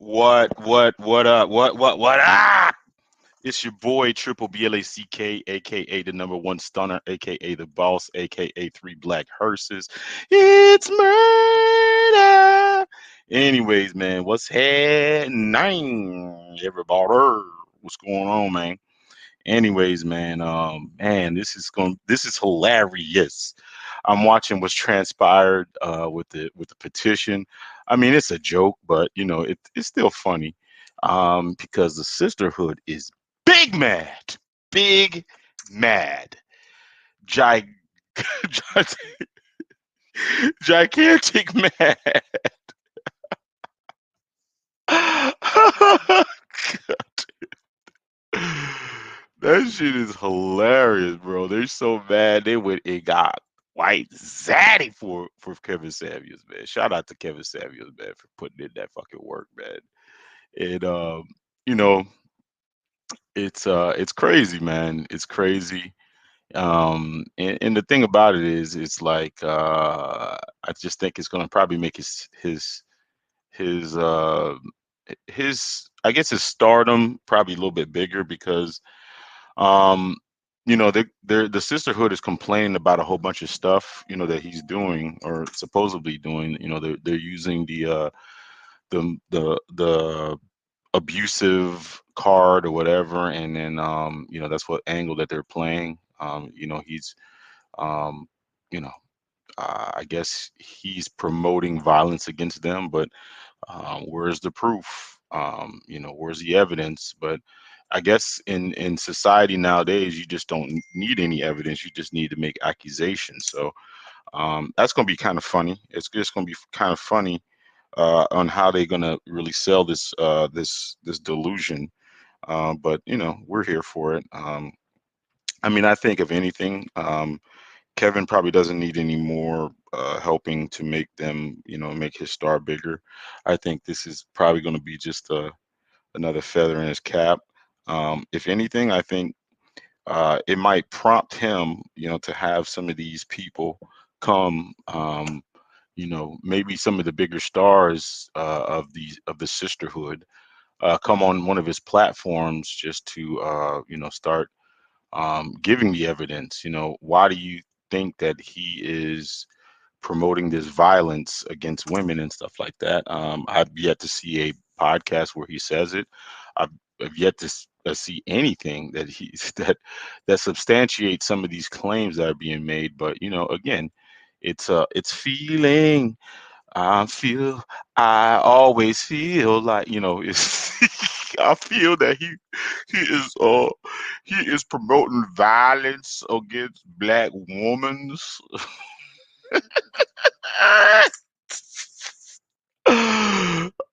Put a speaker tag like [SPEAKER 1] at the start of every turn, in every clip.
[SPEAKER 1] What up? What up? It's your boy Triple Black, aka the number one stunner, aka the boss, aka three black hearses. It's murder. Anyways, man, what's happening, everybody? What's going on, man? Anyways, man, this is hilarious. I'm watching what's transpired with the petition. I mean, it's a joke, but it's still funny because the sisterhood is big mad, big mad, Gig- gigantic mad. That shit is hilarious, bro. They're so mad they went and got white zaddy for Kevin Samuels, man. Shout out to Kevin Samuels, man, for putting in that fucking work, man. And you know, it's crazy, man. It's crazy. And the thing about it is, it's like I just think it's gonna probably make his his I guess his stardom probably a little bit bigger because um the sisterhood is complaining about a whole bunch of stuff that he's doing or supposedly doing. They're using the abusive card or whatever, and then that's what angle that they're playing. He's um you know I guess he's promoting violence against them, but where's the proof? Where's the evidence? But I guess in society nowadays, you just don't need any evidence. You just need to make accusations. So that's going to be kind of funny. It's just going to be kind of funny on how they're going to really sell this delusion. But we're here for it. I mean, I think if anything, Kevin probably doesn't need any more helping to make them, make his star bigger. I think this is probably going to be just another feather in his cap. If anything, I think it might prompt him, to have some of these people come, maybe some of the bigger stars of the sisterhood come on one of his platforms just to, start giving the evidence. Why do you think that he is promoting this violence against women and stuff like that? I've yet to see a podcast where he says it. I've yet to see anything that he that substantiates some of these claims that are being made. But again, it's feeling. I always feel like it's. I feel that he he is promoting violence against black women.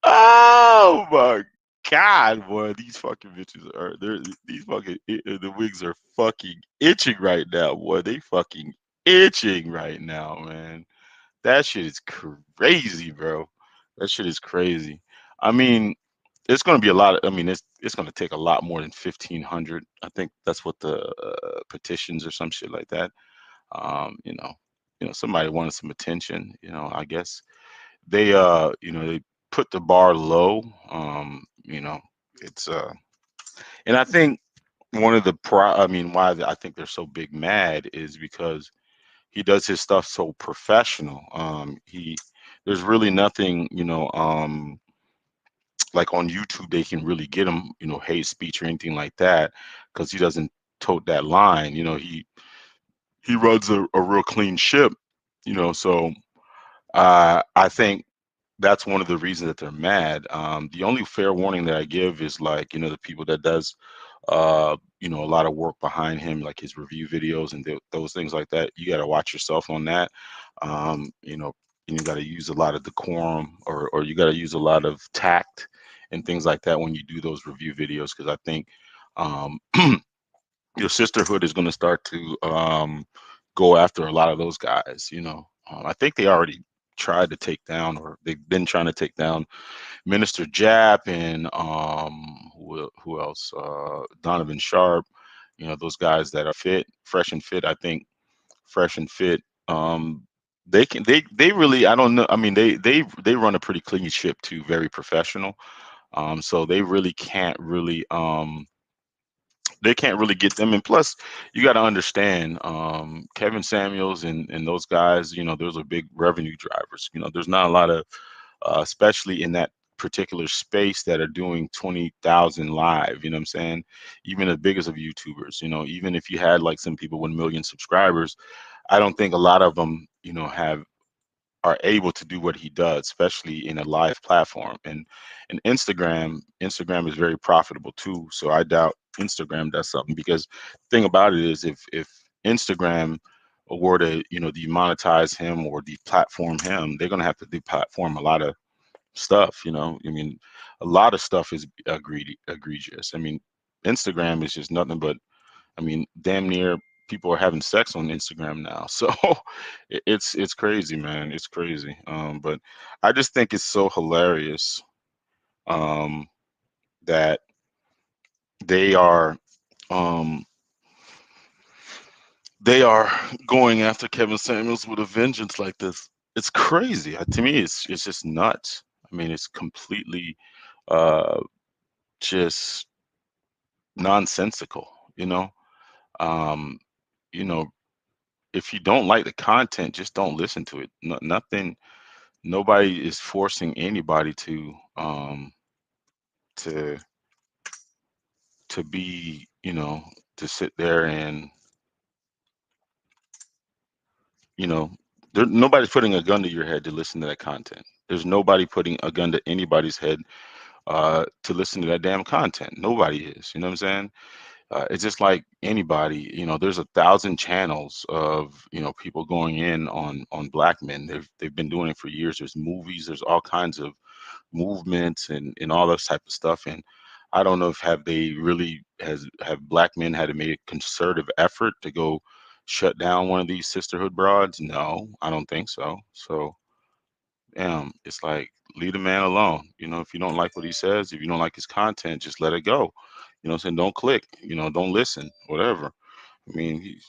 [SPEAKER 1] Oh my God, boy, these fucking bitches are these fucking the wigs are fucking itching right now, boy. They fucking itching right now, man. That shit is crazy, bro. That shit is crazy. I mean, it's gonna be a lot of. I mean, it's gonna take a lot more than 1,500. I think that's what the petitions or some shit like that. Um, you know, somebody wanted some attention. I guess they put the bar low. It's and I think one of the I mean, why I think they're so big mad is because he does his stuff so professional. He There's really nothing, like on YouTube they can really get him, hate speech or anything like that, because he doesn't tote that line. He runs a real clean ship. So I think that's one of the reasons that they're mad. The only fair warning that I give is, like, the people that does a lot of work behind him, like his review videos and those things like that. You got to watch yourself on that. And you got to use a lot of decorum, or you got to use a lot of tact and things like that when you do those review videos, because I think um, your sisterhood is going to start to go after a lot of those guys. I think they already tried to take down, or they've been trying to take down Minister Jap, and who else? Donovan Sharp. Those guys that are fit, fresh and fit. I think fresh and fit. They can. They really. I don't know. I mean, they run a pretty clean ship too. Very professional. So they really can't really they can't really get them. And plus, you got to understand, Kevin Samuels and those guys. Those are big revenue drivers. There's not a lot of, especially in that particular space, that are doing 20,000 live. You know what I'm saying? Even the biggest of YouTubers. Even if you had like some people with 1 million subscribers, I don't think a lot of them, have are able to do what he does, especially in a live platform. And Instagram is very profitable too. So I doubt Instagram does something, because the thing about it is, if Instagram were to, demonetize him or deplatform him, they're gonna have to deplatform a lot of stuff. I mean, a lot of stuff is egregious. I mean, Instagram is just nothing but, I mean, damn near people are having sex on Instagram now. So it's crazy, man. It's crazy. But I just think it's so hilarious, um, that they are um, they are going after Kevin Samuels with a vengeance like this. It's crazy. To me, it's just nuts. I mean, it's completely, uh, just nonsensical. You know, um, you know, if you don't like the content, just don't listen to it. Nothing. Nobody is forcing anybody to be, to sit there and, you know nobody's putting a gun to your head to listen to that content. There's nobody putting a gun to anybody's head, to listen to that damn content. Nobody is. You know what I'm saying? It's just like anybody. There's 1,000 channels of, people going in on black men. They've been doing it for years. There's movies. There's all kinds of movements and all this type of stuff. And I don't know if have they really have black men had to make a concerted effort to go shut down one of these sisterhood broads. No, I don't think so. So it's like, leave the man alone. If you don't like what he says, if you don't like his content, just let it go. What I'm saying? Don't click, don't listen, whatever. I mean,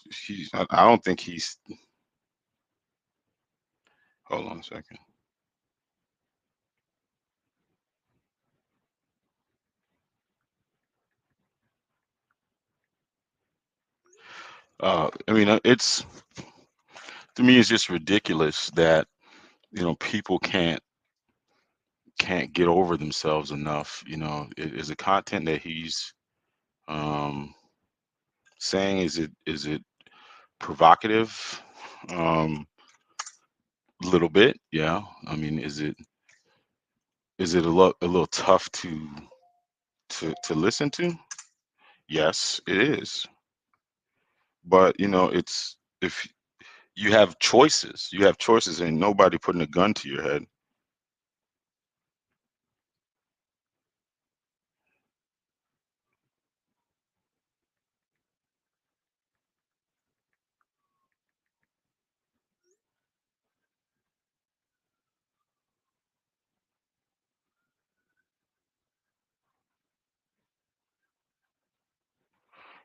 [SPEAKER 1] I don't think he's, hold on a second. I mean, it's, to me, it's just ridiculous that, people can't get over themselves enough. Is the content that he's, um, saying, is it provocative? Um, a little bit, yeah. I mean, is it a little tough to listen to? Yes, it is. But it's, if you have choices, and nobody putting a gun to your head.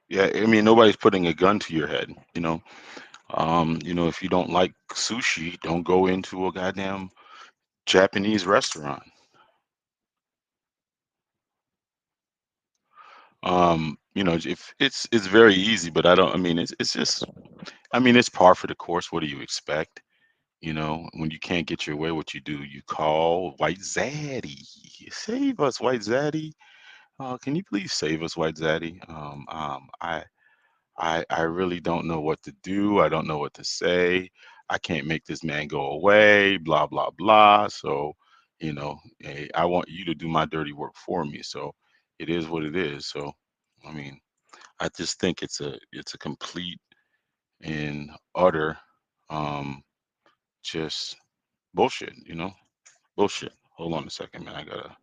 [SPEAKER 1] Yeah, I mean, nobody's putting a gun to your head. If you don't like sushi, don't go into a goddamn Japanese restaurant. If it's very easy, but I mean, it's just, I mean, it's par for the course. What do you expect? When you can't get your way, what you do? You call White Zaddy. Save us, White Zaddy. Can you please save us, White Zaddy? I really don't know what to do. I don't know what to say. I can't make this man go away, blah, blah, blah. So, hey, I want you to do my dirty work for me. So it is what it is. So, I mean, I just think it's a complete and utter, um just bullshit. Bullshit. Hold on a second, man. I gotta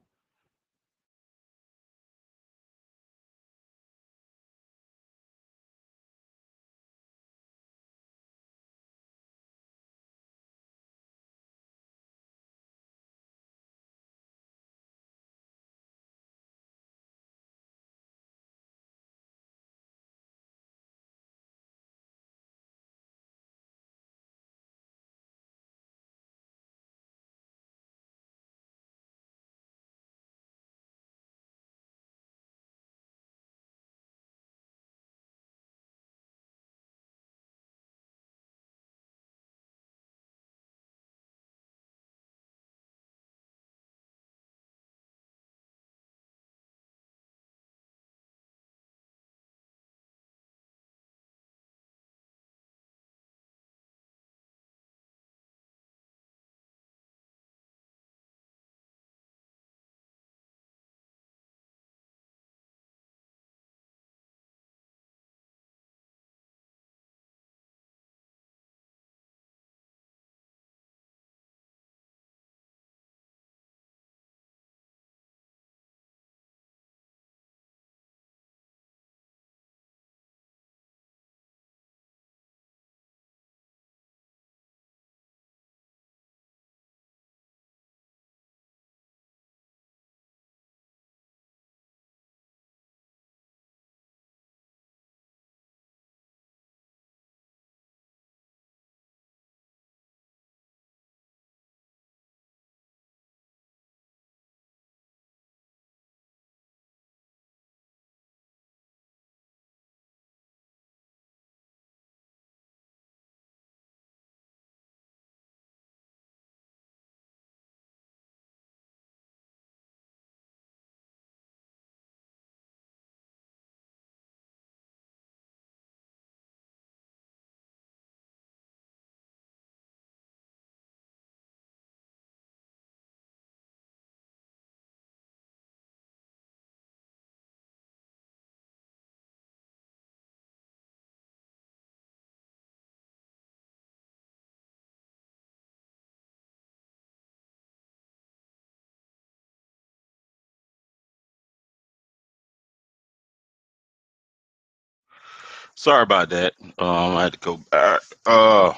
[SPEAKER 1] Sorry about that. I had to go back. But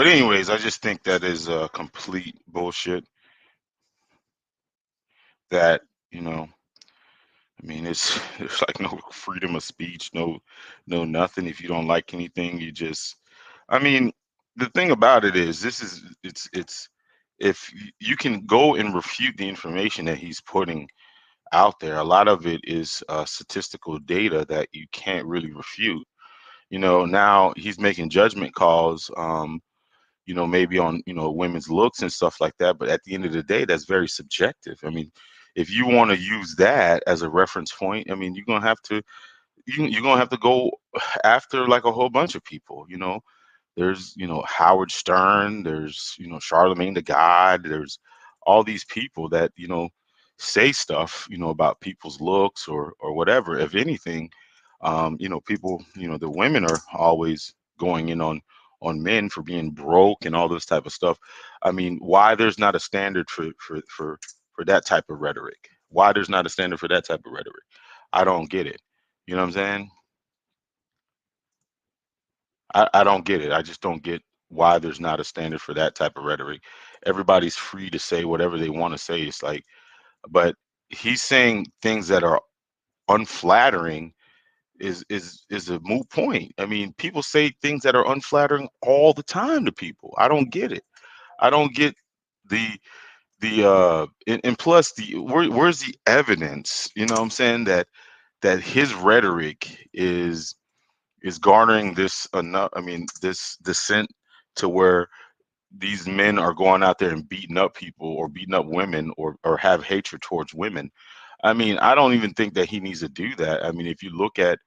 [SPEAKER 1] anyways, I just think that is complete bullshit. That you know, I mean, it's there's like no freedom of speech, no nothing. If you don't like anything, you just. I mean, the thing about it is, this is it's if you can go and refute the information that he's putting out there, a lot of it is statistical data that you can't really refute. Now he's making judgment calls. Maybe on, women's looks and stuff like that. But at the end of the day, that's very subjective. I mean, if you want to use that as a reference point, I mean, you're gonna have to go after like a whole bunch of people. There's, Howard Stern, there's, Charlemagne the God, there's all these people that, say stuff, about people's looks or whatever. If anything, people, the women are always going in on men for being broke and all this type of stuff. I mean, why there's not a standard for that type of rhetoric? Why there's not a standard for that type of rhetoric? I don't get it. You know what I'm saying? I don't get it. I just don't get why there's not a standard for that type of rhetoric. Everybody's free to say whatever they want to say. It's like, but he's saying things that are unflattering is a moot point. I mean, people say things that are unflattering all the time to people. I don't get it. I don't get the and plus where's the evidence? You know what I'm saying, that his rhetoric is garnering this enough. I mean, this descent to where these men are going out there and beating up people or beating up women or have hatred towards women. I mean, I don't even think that he needs to do that. I mean, if you look at,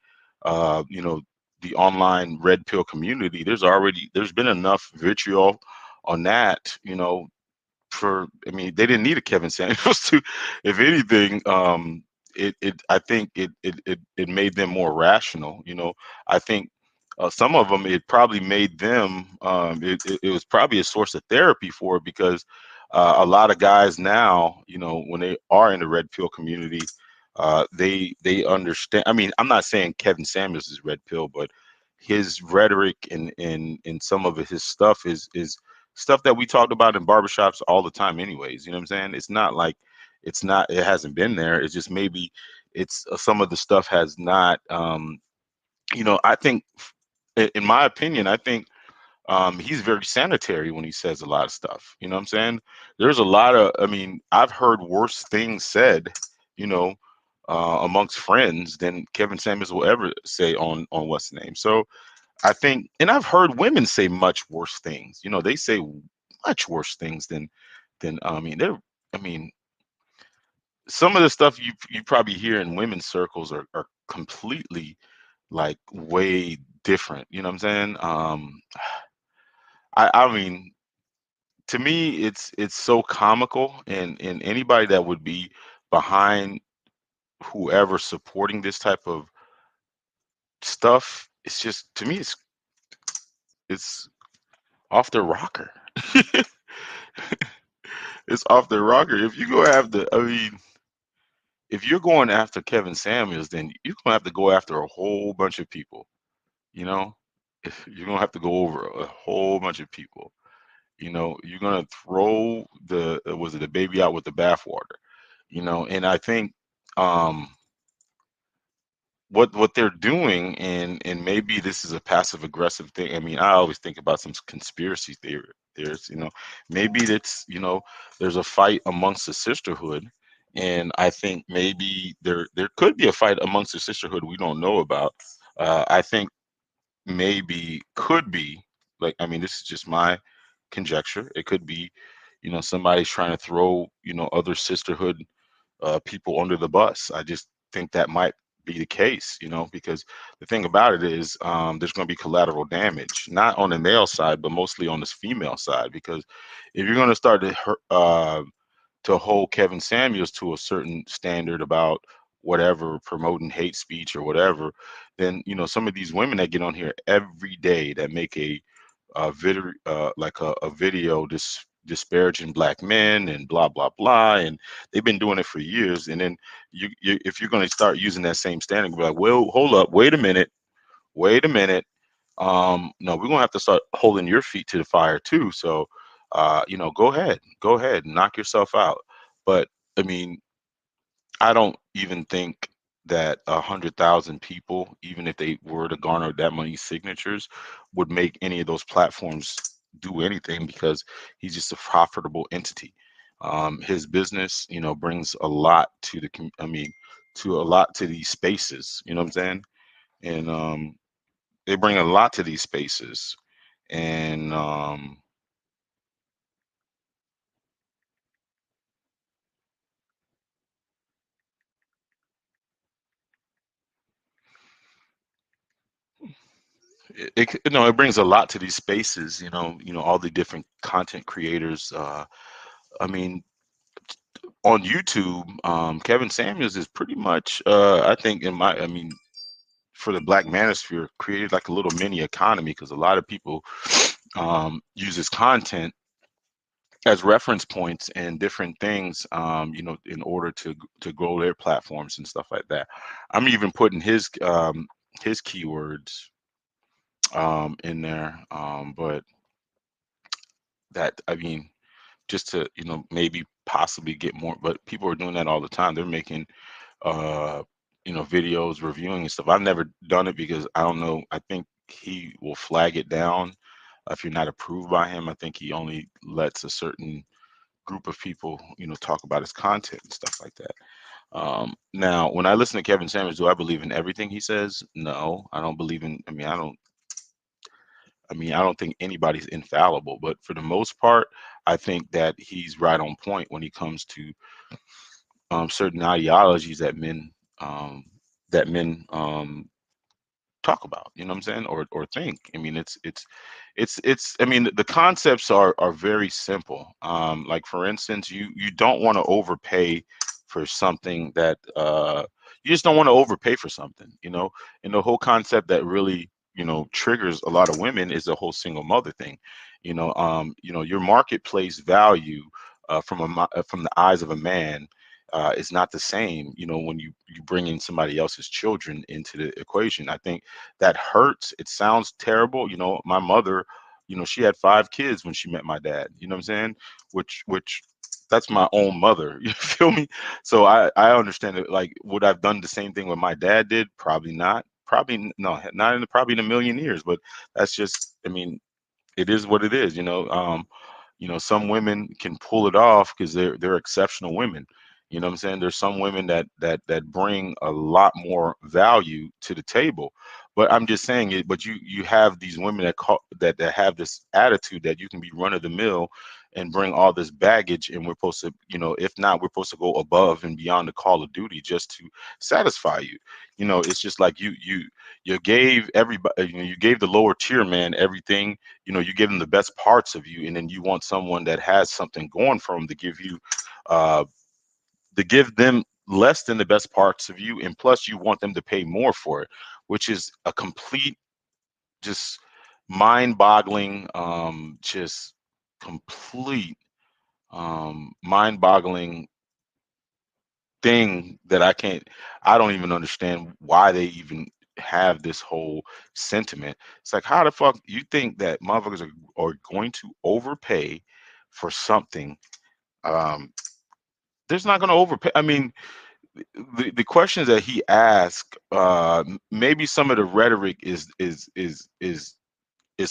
[SPEAKER 1] uh, you know, the online red pill community, there's been enough vitriol on that, I mean, they didn't need a Kevin Samuels to, if anything, I think it made them more rational. I think some of them, it probably made them, it was probably a source of therapy for it, because a lot of guys now, when they are in the red pill community, they understand. I mean, I'm not saying Kevin Samuels is red pill, but his rhetoric and some of his stuff is stuff that we talked about in barbershops all the time anyways. You know what I'm saying? It's not like it hasn't been there. It's just maybe it's some of the stuff has not, I think, in my opinion, I think he's very sanitary when he says a lot of stuff. You know what I'm saying? There's a lot of, I mean, I've heard worse things said, you know, amongst friends than Kevin Samuels will ever say on what's the name. So I think, and I've heard women say much worse things. They say much worse things than I mean, I mean, some of the stuff you probably hear in women's circles are completely like way different. You know what I'm saying? I mean, to me, it's so comical, and anybody that would be behind whoever supporting this type of stuff, it's just, to me, it's off their rocker. It's off their rocker. If you go after, I mean, if you're going after Kevin Samuels, then you're gonna have to go after a whole bunch of people. You know, you're gonna have to go over a whole bunch of people. You're gonna throw was it the baby out with the bathwater? And I think um, what they're doing, and maybe this is a passive aggressive thing. I mean, I always think about some conspiracy theory. Maybe there's a fight amongst the sisterhood, and I think maybe there could be a fight amongst the sisterhood we don't know about. I think maybe could be, like, I mean, this is just my conjecture. It could be, somebody's trying to throw, other sisterhood people under the bus. I just think that might be the case, because the thing about it is, there's going to be collateral damage, not on the male side, but mostly on this female side. Because if you're going to start to hold Kevin Samuels to a certain standard about whatever, promoting hate speech or whatever, then some of these women that get on here every day that make a video, like a video disparaging black men and blah blah blah, and they've been doing it for years. And then if you're going to start using that same standard, be like, well, hold up, wait a minute, wait a minute. No, we're gonna have to start holding your feet to the fire too. So, go ahead, knock yourself out. But I mean, I don't even think that 100,000 people, even if they were to garner that many signatures, would make any of those platforms do anything because he's just a profitable entity. His business, brings a lot to I mean, to a lot to these spaces. You know what I'm saying? And they bring a lot to these spaces, and it brings a lot to these spaces. All the different content creators. I mean, on YouTube, Kevin Samuels is pretty much, I think, I mean, for the Black manosphere, created like a little mini economy because a lot of people use his content as reference points and different things, in order to grow their platforms and stuff like that. I'm even putting his keywords in there, but that I mean, just to maybe possibly get more. But people are doing that all the time. They're making uh videos reviewing and stuff. I've never done it because I don't know. I think he will flag it down if you're not approved by him. I think he only lets a certain group of people talk about his content and stuff like that. Now, when I listen to Kevin Samuels, do I believe in everything he says? No, I don't believe in. I don't think anybody's infallible, but for the most part, I think that he's right on point when he comes to certain ideologies um, that men talk about. You know what I'm saying, or think. I mean, it's. I mean, the concepts are very simple. Like for instance, you don't want to overpay for something that you just don't want to overpay for something. And the whole concept that really triggers a lot of women is the whole single mother thing. Your marketplace value from the eyes of a man is not the same. When you bring in somebody else's children into the equation, I think that hurts. It sounds terrible. My mother, she had 5 kids when she met my dad. You know what I'm saying? Which that's my own mother. You feel me? So I understand it. Like, would I've done the same thing what my dad did? Probably not. No, not in probably in a million years. But that's just. I mean, it is what it is. Some women can pull it off because they're exceptional women. You know what I'm saying? There's some women that bring a lot more value to the table. But I'm just saying it. But you have these women that have this attitude that you can be run of the mill and bring all this baggage, and we're supposed to, if not, we're supposed to go above and beyond the call of duty just to satisfy you. It's just like you gave everybody, you gave the lower tier man everything. You give them the best parts of you, and then you want someone that has something going for them uh to give them less than the best parts of you, and plus you want them to pay more for it, which is a complete, just mind-boggling, just complete mind-boggling thing that I don't even understand why they even have this whole sentiment. It's like, how the fuck you think that motherfuckers are going to overpay for something? Um, there's not going to overpay. I mean, the questions that he asked, maybe some of the rhetoric is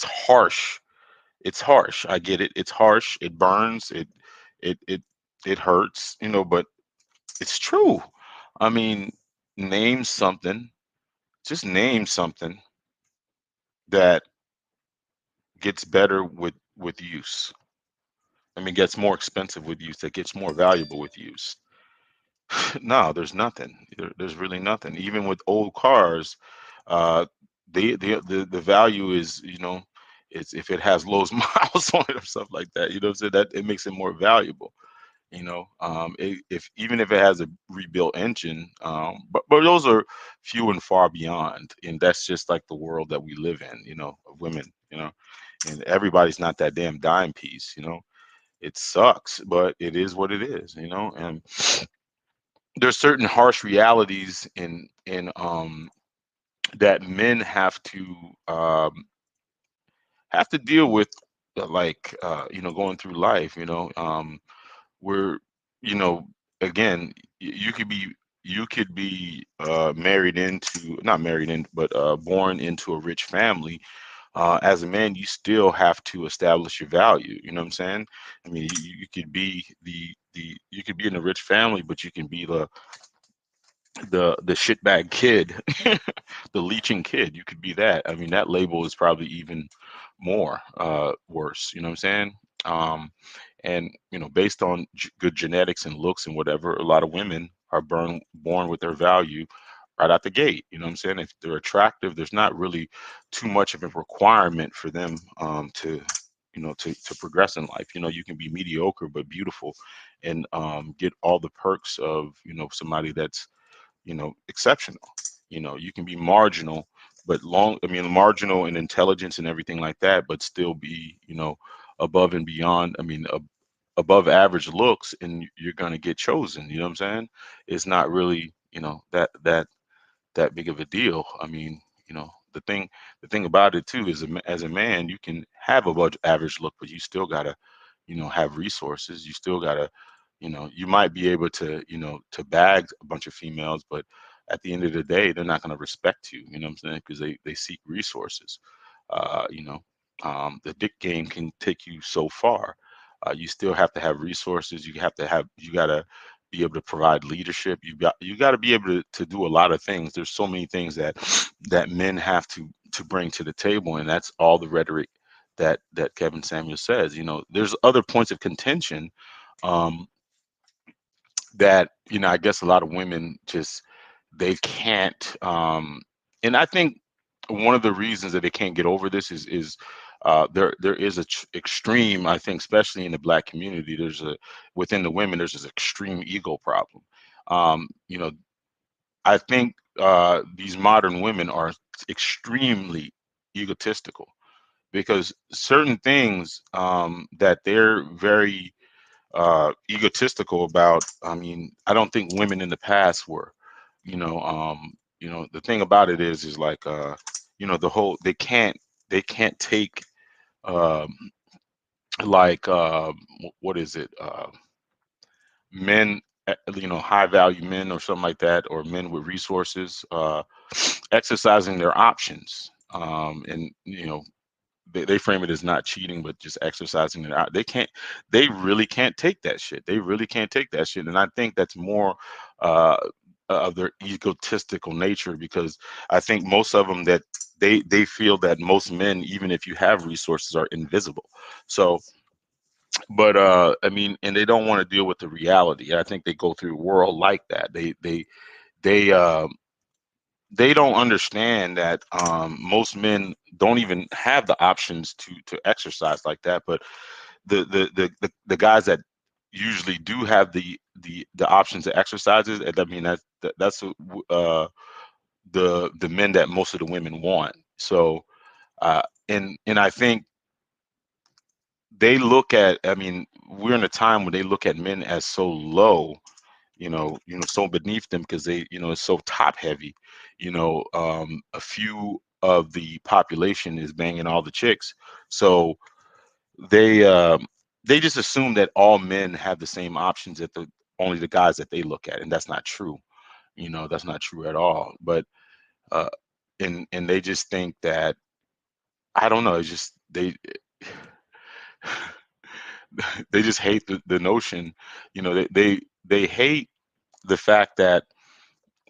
[SPEAKER 1] harsh. It's harsh. I get it. It's harsh. It burns. It it it hurts. But it's true. I mean, name something. Just name something that gets better with use. I mean, gets more expensive with use. That gets more valuable with use. No, there's nothing. There's really nothing. Even with old cars, uh, the value is, it's if it has low miles on it or stuff like that. So that it makes it more valuable. If even if it has a rebuilt engine, but those are few and far beyond, and that's just like the world that we live in, of women, and everybody's not that damn dime piece. It sucks, but it is what it is. And there's certain harsh realities in that men um, have to deal with, like, going through life. Where, you know, again, you could be married into, not married in, but born into a rich family. As a man, you still have to establish your value. You know what I'm saying? I mean, you could be you could be in a rich family, but you can be the shitbag kid, the leeching kid. You could be that. I mean, that label is probably even more worse. You know what I'm saying? Um, and based on good genetics and looks and whatever, a lot of women are born with their value right out the gate. You know what I'm saying? If they're attractive, there's not really too much of a requirement for them to progress in life. You can be mediocre but beautiful, and get all the perks of somebody that's exceptional. You can be marginal, but marginal in intelligence and everything like that, but still be, above and beyond. Above average looks, and you're gonna get chosen. You know what I'm saying? It's not really, that big of a deal. The thing about it too is, as a man, you can have above average look, but you still gotta, have resources. You still gotta, you might be able to bag a bunch of females, but at the end of the day, they're not gonna respect you. You know what I'm saying? Because they seek resources. Uh, you know, the dick game can take you so far. You still have to have resources. You gotta be able to provide leadership. You got to be able to do a lot of things. There's so many things that men have to bring to the table, and that's all the rhetoric that Kevin Samuel says. There's other points of contention, um, that I guess a lot of women just, they can't, and I think one of the reasons that they can't get over this is there is a extreme, I think, especially in the black community, within the women, there's this extreme ego problem. um, you know I think these modern women are extremely egotistical, because certain things that they're very egotistical about. I don't think women in the past were. The thing about it is like, the whole, they can't take, um, like, what is it? Men, high value men or something like that, or men with resources, exercising their options. And they frame it as not cheating, but just exercising it out. They really can't take that shit. They really can't take that shit. And I think that's more uh, of their egotistical nature, because I think most of them, that they feel that most men, even if you have resources, are invisible. So, but and they don't want to deal with the reality. I think they go through a world like that. They they don't understand that most men don't even have the options to exercise like that. But the guys that usually do have the options to exercise it, that's the men that most of the women want. So and I think they look at, we're in a time when they look at men as so low, so beneath them, because it's so top heavy. A few of the population is banging all the chicks. So they they just assume that all men have the same options, that only the guys that they look at, and that's not true. That's not true at all. But uh and they just think that, I don't know, it's just they just hate the notion. They hate the fact that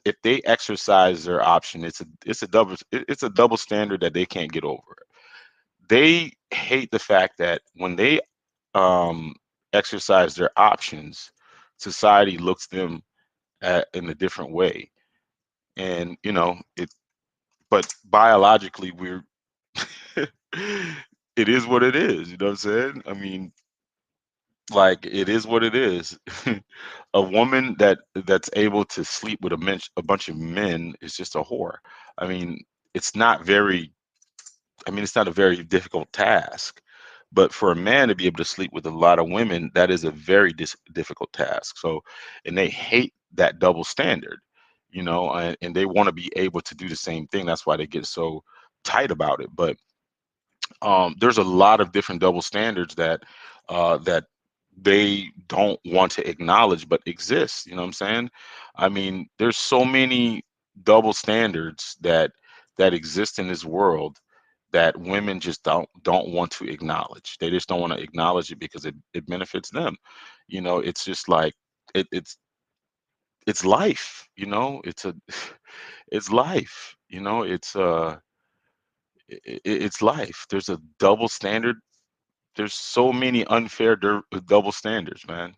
[SPEAKER 1] if they exercise their option, it's a double standard that they can't get over. They hate the fact that when they exercise their options, society looks them in a different way. And but biologically, we're it is what it is. You know what I'm saying? Like, it is what it is. A woman that's able to sleep with a bunch of men is just a whore. I mean, it's not very. It's not a very difficult task, but for a man to be able to sleep with a lot of women, that is a very difficult task. So, and they hate that double standard. and they want to be able to do the same thing. That's why they get so tight about it. But there's a lot of different double standards that they don't want to acknowledge but exist. You know what I'm saying? I mean, there's so many double standards that exist in this world that women just don't want to acknowledge. They just don't want to acknowledge it because it benefits them. It's just like it, it's life. It's life. It's life. There's a double standard. There's so many unfair double standards, man.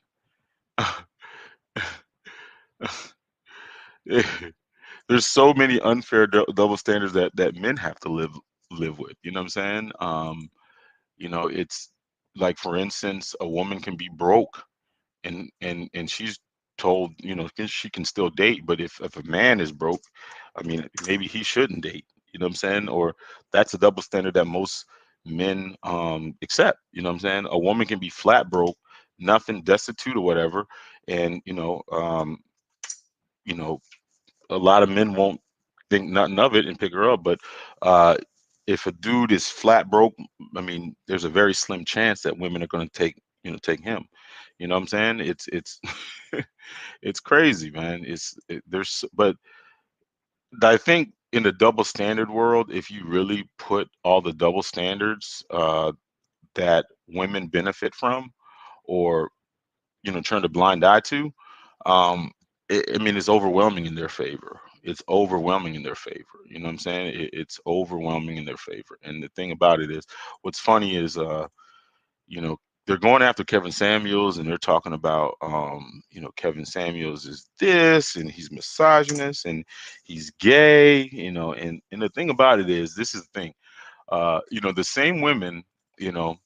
[SPEAKER 1] There's so many unfair double standards that men have to live with. You know what I'm saying? It's like, for instance, a woman can be broke and she's told, she can still date, but if a man is broke, I mean, maybe he shouldn't date. You know what I'm saying? Or that's a double standard that most men accept. You know what I'm saying? A woman can be flat broke, nothing, destitute or whatever, and you know a lot of men won't think nothing of it and pick her up. But uh, if a dude is flat broke, I mean, there's a very slim chance that women are going to take him. You know what I'm saying? It's it's crazy, man. But I think in the double standard world, if you really put all the double standards that women benefit from, or turn a blind eye to, I mean, it's overwhelming in their favor. It's overwhelming in their favor. You know what I'm saying? It's overwhelming in their favor. And the thing about it is, what's funny is, you know, they're going after Kevin Samuels and they're talking about, Kevin Samuels is this and he's misogynist and he's gay, and the thing about it is, this is the thing, the same women, you know,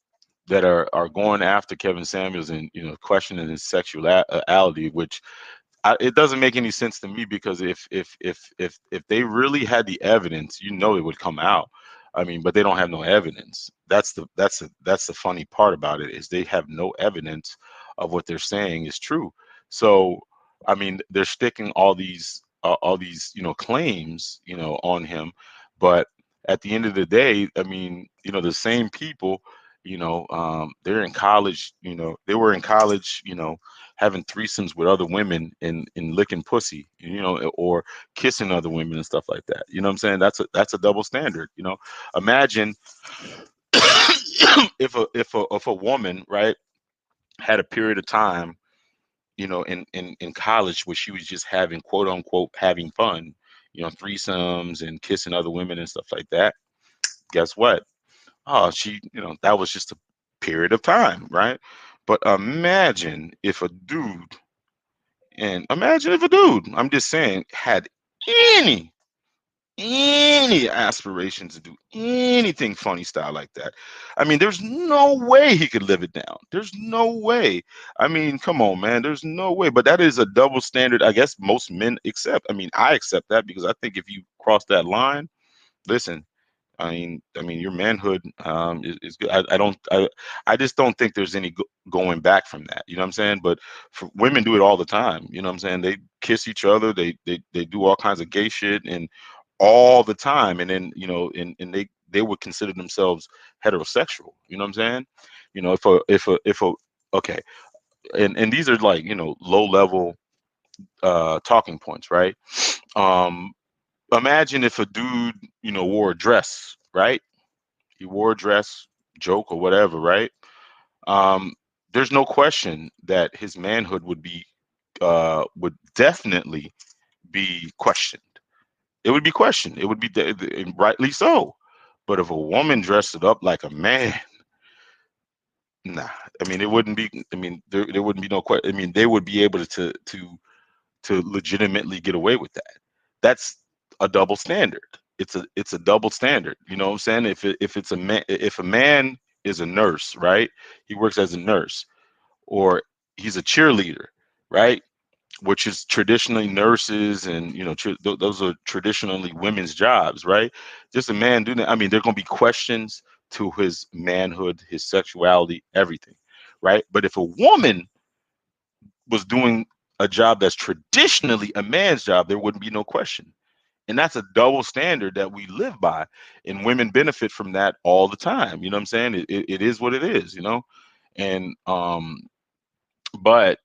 [SPEAKER 1] that are going after Kevin Samuels and questioning his sexuality, which it doesn't make any sense to me, because if they really had the evidence, it would come out. I mean, but they don't have no evidence. That's the funny part about it, is they have no evidence of what they're saying is true. So, I mean, they're sticking all these claims on him, but at the end of the day, I mean, the same people, they're in college, they were in college, having threesomes with other women and licking pussy, or kissing other women and stuff like that. You know what I'm saying? That's a double standard. Imagine if a woman, right, had a period of time, in college, where she was just having, quote unquote, having fun, threesomes and kissing other women and stuff like that. Guess what? Oh, that was just a period of time, right? But imagine if a dude, I'm just saying, had any any aspiration to do anything funny style like that. I mean, there's no way he could live it down. There's no way. I mean, come on, man. There's no way. But that is a double standard, I guess most men accept. I mean, I accept that, because I think if you cross that line, listen, I mean, your manhood is good. I just don't think there's any going back from that. You know what I'm saying? But for women, do it all the time. You know what I'm saying? They kiss each other. They do all kinds of gay shit and all the time. And then and they would consider themselves heterosexual. You know what I'm saying? If a okay, and these are like low level talking points, right? Um, Imagine if a dude wore a dress, right? He wore a dress, joke or whatever, right? Um, there's no question that his manhood would definitely be questioned. It would be questioned. It would be and rightly so. But if a woman dressed it up like a man, nah. I mean, it wouldn't be. I mean, there wouldn't be no question. I mean, they would be able to legitimately get away with that. That's a double standard. It's a double standard. You know what I'm saying? If it's a man, if a man is a nurse, right? He works as a nurse, or he's a cheerleader, right? Which is traditionally nurses, and those are traditionally women's jobs, right? Just a man doing that. I mean, there are going to be questions to his manhood, his sexuality, everything, right? But if a woman was doing a job that's traditionally a man's job, there wouldn't be no question. And that's a double standard that we live by, and women benefit from that all the time. You know what I'm saying? It is what it is, you know. And but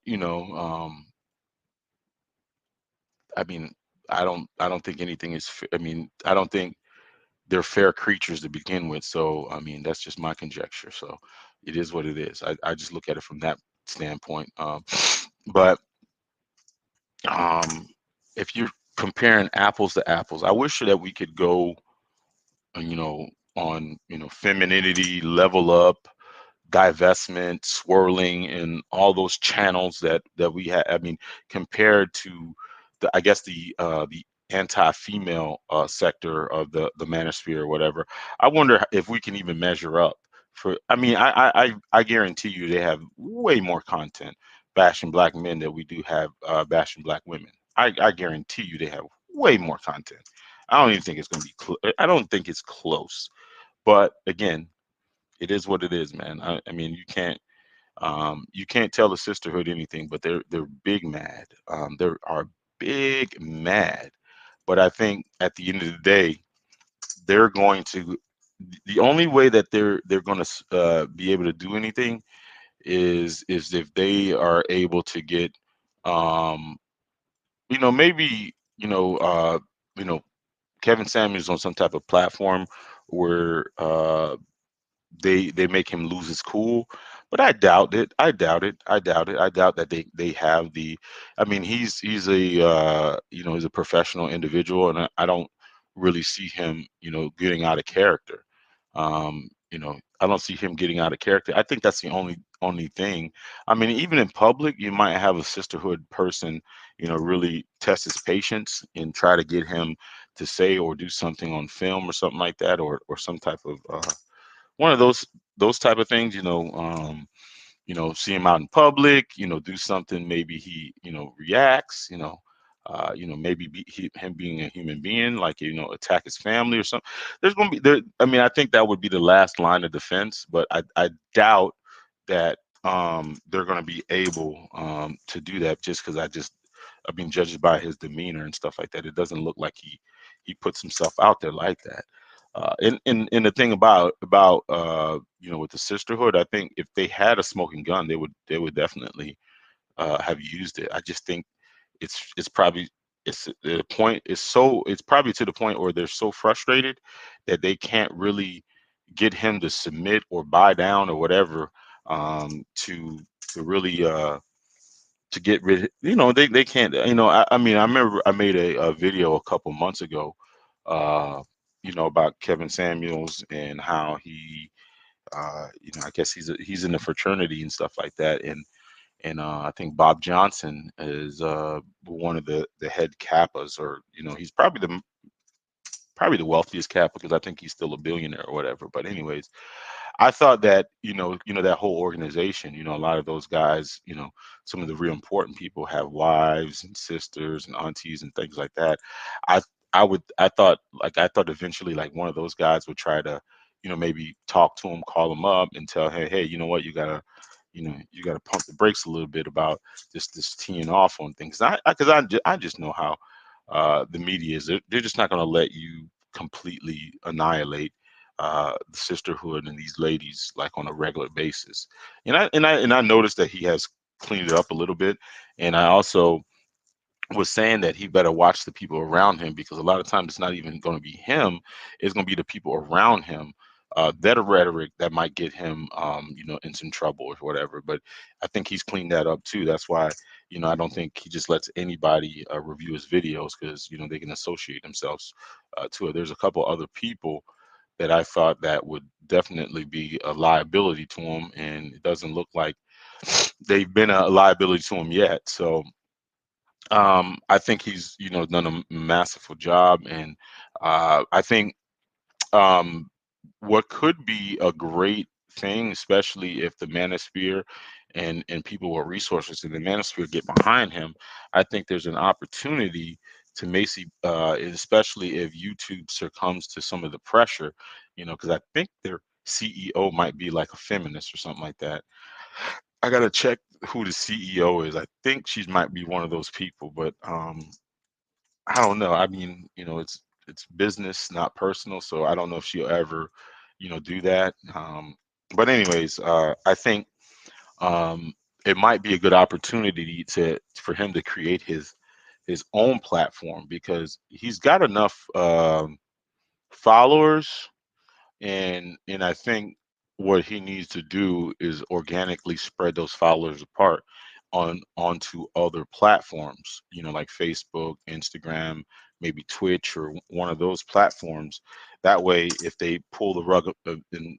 [SPEAKER 1] I mean, I don't think anything is I mean, I don't think they're fair creatures to begin with. So I mean, that's just my conjecture. So it is what it is. I just look at it from that standpoint. But um if you're comparing apples to apples, I wish that we could go, you know, on, femininity, level up, divestment, swirling, and all those channels that we have. I mean, compared to I guess the anti-female sector of the manosphere or whatever. I wonder if we can even measure up. For I mean, I guarantee you they have way more content bashing black men than we do have bashing black women. I guarantee you they have way more content. I don't even think it's going to be. I don't think it's close. But again, it is what it is, man. I mean, you can't tell the sisterhood anything, but they're big mad. They are big mad. But I think at the end of the day, they're going to. The only way that they're going to be able to do anything is if they are able to get, um, maybe you know Kevin Samuels on some type of platform where they make him lose his cool. But I doubt it. I doubt it. I doubt it. I doubt that they have the. I mean, he's a he's a professional individual, and I don't really see him getting out of character. I don't see him getting out of character. I think that's the only thing. I mean, even in public, you might have a sisterhood person, really test his patience and try to get him to say or do something on film or something like that, or some type of one of those type of things, see him out in public, do something, maybe he, reacts, maybe him being a human being, like, attack his family or something. There's going to be there. I mean, I think that would be the last line of defense, but I doubt that they're going to be able to do that, just because I mean, judged by his demeanor and stuff like that, it doesn't look like he puts himself out there like that. And the thing about with the sisterhood, I think if they had a smoking gun, they would definitely have used it. I just think it's probably it's the point is so it's probably to the point where they're so frustrated that they can't really get him to submit or buy down or whatever, to really to get rid. They can't. I mean, I remember I made a video a couple months ago, uh, about Kevin Samuels and how he, I guess he's in the fraternity and stuff like that, and I think Bob Johnson is one of the head kappas, or he's probably the wealthiest kappa, because I think he's still a billionaire or whatever. But anyways, I thought that that whole organization, a lot of those guys, some of the real important people have wives and sisters and aunties and things like that. I I thought eventually, like, one of those guys would try to, maybe talk to him, call him up, and tell him, hey, you know what, you gotta pump the brakes a little bit about this teeing off on things. I just know how the media is. They're just not going to let you completely annihilate the sisterhood and these ladies, like, on a regular basis. And I noticed that he has cleaned it up a little bit. And I also was saying that he better watch the people around him, because a lot of times it's not even going to be him, it's going to be the people around him, that are rhetoric that might get him, in some trouble or whatever. But I think he's cleaned that up too. That's why, I don't think he just lets anybody review his videos, because they can associate themselves to it. There's a couple other people that I thought that would definitely be a liability to him, and it doesn't look like they've been a liability to him yet. So I think he's, done a masterful job. And I think um, what could be a great thing, especially if the manosphere and people with resources in the manosphere get behind him, I think there's an opportunity to Macy, especially if YouTube succumbs to some of the pressure, because I think their CEO might be like a feminist or something like that. I gotta check who the CEO is. I think she might be one of those people, but I don't know. I mean, it's business, not personal, so I don't know if she'll ever, do that. But anyways, I think um, it might be a good opportunity to for him to create his own platform because he's got enough followers, and I think what he needs to do is organically spread those followers apart onto other platforms, like Facebook, Instagram, maybe Twitch or one of those platforms. That way, if they pull the rug in,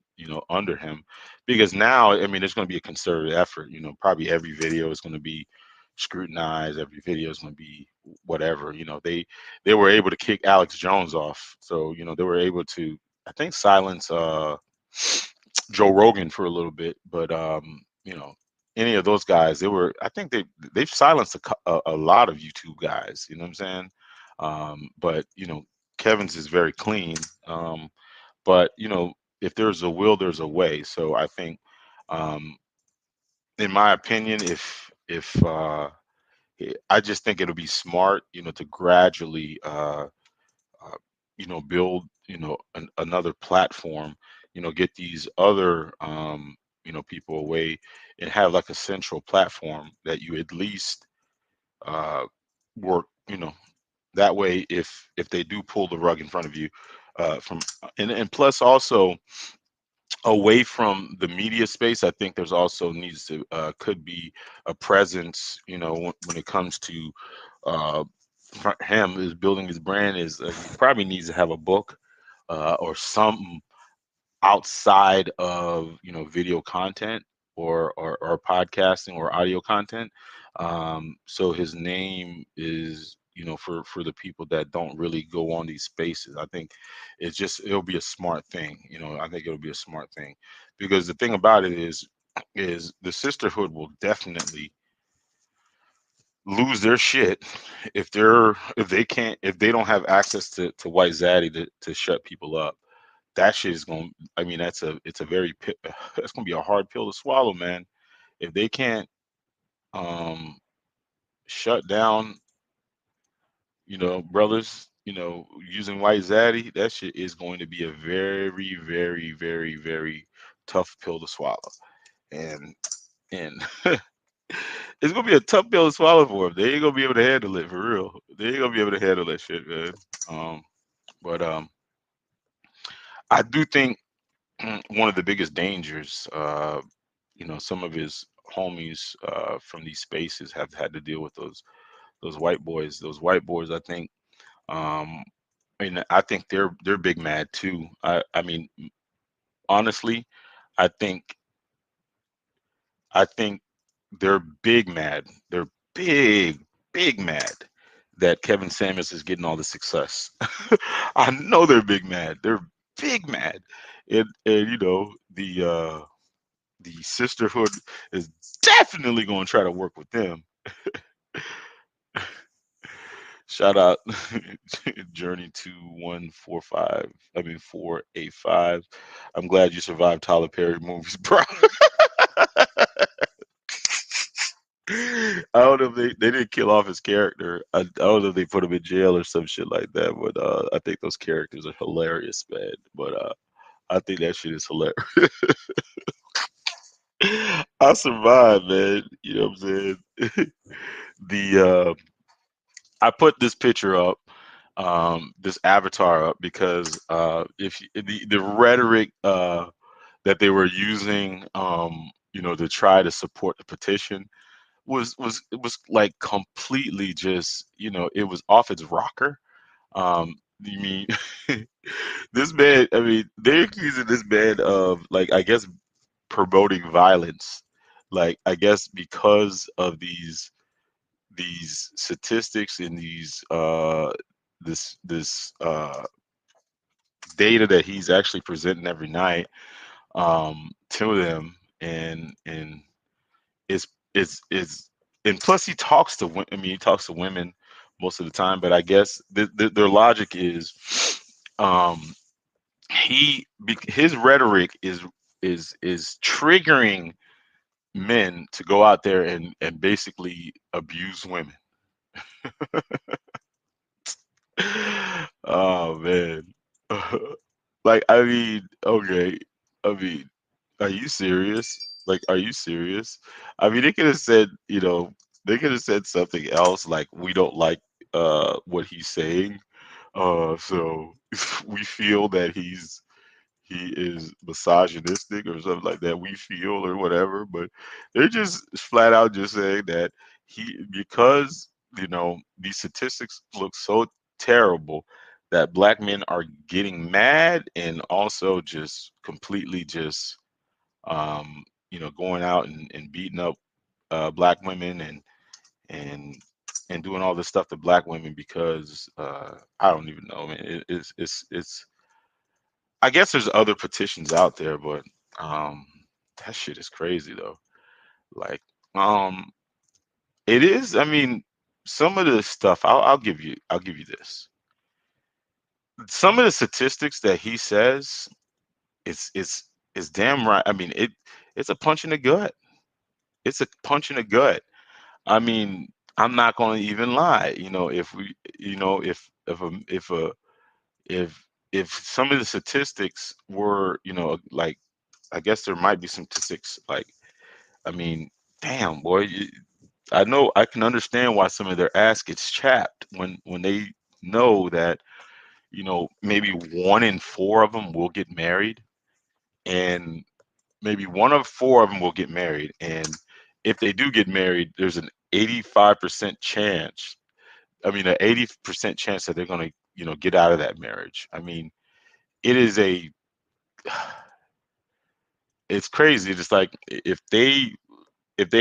[SPEAKER 1] under him, because now, I mean, there's going to be a concerted effort. Probably every video is going to be scrutinized. Every video is going to be whatever. They were able to kick Alex Jones off, so they were able to, I think, silence Joe Rogan for a little bit, but any of those guys, I think they've silenced a lot of YouTube guys. You know what I'm saying? But Kevin's is very clean. But if there's a will, there's a way. So I think, um, in my opinion, if I just think it'll be smart, to gradually build, another platform, get these other, people away and have like a central platform that you at least uh, work, that way if they do pull the rug in front of you, from and plus also away from the media space, I think there's also needs to could be a presence, when it comes to uh, him is building his brand is he probably needs to have a book or something outside of video content or podcasting or audio content, so his name is for the people that don't really go on these spaces. I think it'll be a smart thing. I think it'll be a smart thing because the thing about it is the sisterhood will definitely lose their shit if they don't have access to white zaddy to shut people up. That shit is going, I mean, it's a very it's going to be a hard pill to swallow, man. If they can't um shut down, brothers, using white zaddy, that shit is going to be a very, very, very, very tough pill to swallow. And it's gonna be a tough pill to swallow for them. They ain't gonna be able to handle it for real. They ain't gonna be able to handle that shit, man. But I do think one of the biggest dangers, some of his homies from these spaces have had to deal with those white boys. Those white boys, I think, um, I think they're big mad too. I mean, honestly, I think I think they're big mad. They're big, big mad that Kevin Samuels is getting all the success. I know they're big mad. They're big mad, and the sisterhood is definitely going to try to work with them. Shout out Journey 2145. I mean 485. I'm glad you survived Tyler Perry movies, bro. I don't know if they didn't kill off his character. I don't know if they put him in jail or some shit like that. But I think those characters are hilarious, man. But I think that shit is hilarious. I survived, man. You know what I'm saying? the I put this picture up, this avatar up because if the rhetoric that they were using, to try to support the petition was like completely just, it was off its rocker. You mean this man? I mean, they're accusing this man of, like, I guess, promoting violence. Like, I guess because of these statistics and these this data that he's actually presenting every night to them, and it's and plus he talks to I mean, he talks to women most of the time, but I guess their logic is um his rhetoric is triggering men to go out there and basically abuse women. Oh man. Like, I mean, okay. I mean, are you serious? Like, are you serious? I mean, they could have said, they could have said something else like, we don't like what he's saying. So we feel that he is misogynistic or something like that. We feel or whatever, but they're just flat out just saying that because these statistics look so terrible that black men are getting mad and also just completely just going out and beating up black women and and doing all this stuff to black women because I don't even know, man. It's I guess there's other petitions out there, but um, that shit is crazy though. Like, um, it is. I mean, some of the stuff I'll give you this. Some of the statistics that he says, it's damn right. I mean, it's a punch in the gut. It's a punch in the gut. I mean, I'm not going to even lie. If we, if some of the statistics were, like, I guess there might be some statistics like, I mean, damn boy, I know I can understand why some of their ass gets chapped when they know that maybe 1 in 4 of them will get married, and maybe 1 of 4 of them will get married, and if they do get married, there's an 85% chance. I mean, an 80% chance that they're gonna get out of that marriage. I mean, it is a it's crazy. It's like if they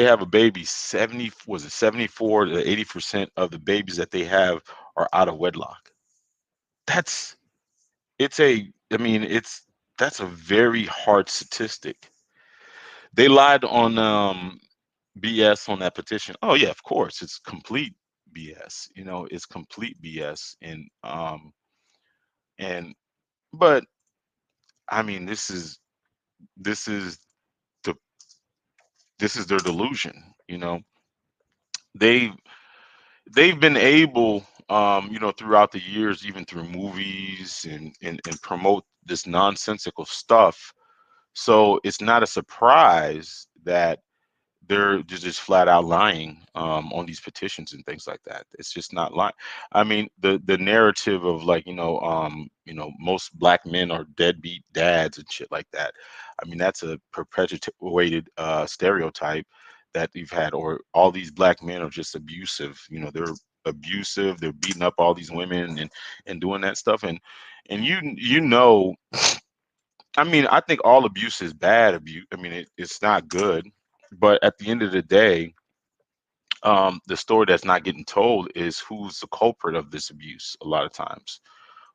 [SPEAKER 1] have a baby, 70 was it 74 to 80% of the babies that they have are out of wedlock. That's it's a I mean, that's a very hard statistic. They lied on BS on that petition. Oh yeah, of course, it's complete BS. It's complete BS. And but I mean, this is the this is their delusion. They they've been able, throughout the years, even through movies and promote this nonsensical stuff. So it's not a surprise that they're just flat out lying on these petitions and things like that. It's just not lying. I mean, the narrative of, like, most black men are deadbeat dads and shit like that. I mean, that's a perpetuated stereotype that we've had, or all these black men are just abusive. They're abusive. They're beating up all these women and doing that stuff. And I mean, I think all abuse is bad abuse. I mean, it's not good. But at the end of the day, the story that's not getting told is who's the culprit of this abuse. A lot of times,